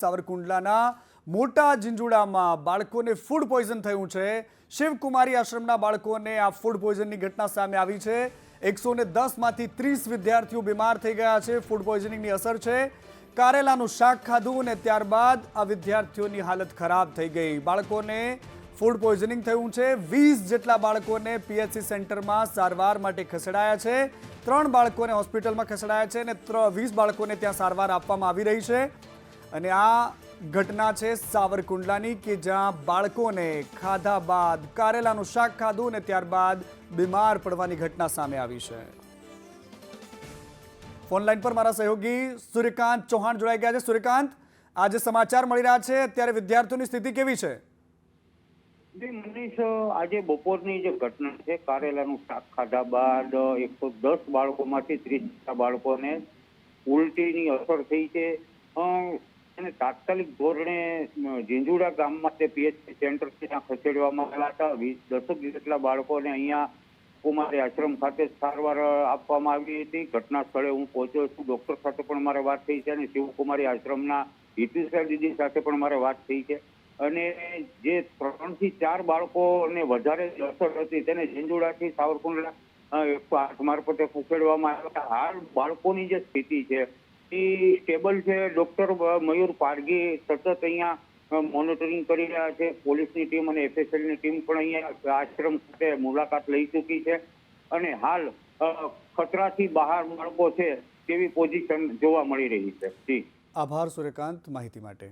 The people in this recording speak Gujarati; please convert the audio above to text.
સાવરકુંડલાના મોટા ઝીંઝુડામાં બાળકોને ફૂડ પોઈઝન થયું છે। શિવકુમારી આશ્રમના બાળકોને આ ફૂડ પોઈઝનની ઘટના સામે આવી છે। 110 માંથી 30 વિદ્યાર્થીઓ બીમાર થઈ ગયા છે। ફૂડ પોઈઝનિંગની અસર છે। કારેલાનું શાક ખાધું અને ત્યારબાદ આ વિદ્યાર્થીઓની હાલત ખરાબ થઈ ગઈ। બાળકોને ફૂડ પોઈઝનિંગ થયું છે। 20 જેટલા બાળકોને પીએચસી સેન્ટરમાં સારવાર માટે ખસેડાયા છે। 3 બાળકોને હોસ્પિટલમાં ખસેડાયા છે અને 20 બાળકોને ત્યાં સારવાર આપવામાં આવી રહી છે। અને આ ઘટના છે સાવરકુંડલાની કે જ્યાં બાળકોને ખાધા બાદ કારેલાનું શાક ખાધું અને ત્યારબાદ બીમાર પડવાની ઘટના સામે આવી છે। ફોન લાઈન પર મારા સહયોગી સૂર્યકાંત ચૌહાણ જોડાઈ ગયા છે। સૂર્યકાંત, આજે સમાચાર મળી રહ્યા છે, અત્યારે વિદ્યાર્થીઓની સ્થિતિ કેવી છે? મનીષ, આજે બપોરની જે ઘટના છે, કારેલાનું શાક ખાધા બાદ 110 બાળકોમાંથી 30 બાળકોને ઉલટીની અસર થઈ છે અને તાત્કાલિક ધોરણે ઝીંઝુડા ગામમાં તે પીએચસી સેન્ટર ત્યાં ખસેડવામાં આવ્યા હતા। 10 જેટલા બાળકોને અહીંયા કુમારી આશ્રમ ખાતે સારવાર આપવામાં આવી હતી। ઘટના સ્થળે હું પહોંચ્યો છું, ડોક્ટર સાથે પણ મારે વાત થઈ છે અને શિવકુમારી આશ્રમના હિતુસા દીદી સાથે પણ મારે વાત થઈ છે અને જે 3 થી 4 બાળકોને વધારે અસર હતી તેને ઝીંઝુડાથી સાવરકુંડલા 108 મારફતે ખસેડવામાં આવ્યા। હાલ બાળકોની જે સ્થિતિ છે એ સ્ટેબલ છે। ડોક્ટર મયુર પારગી સતત અહીંયા મોનિટરિંગ કરી રહ્યા છે। પોલીસની ટીમ અને એફએસએલની ટીમ પણ અહીંયા આશ્રમ ખાતે મુલાકાત લઈ ચૂકી છે અને હાલ ખતરાથી બહાર બાળકો છે તેવી પોઝિશન જોવા મળી રહી છે। જી, આભાર સૂર્યકાંત માહિતી માટે।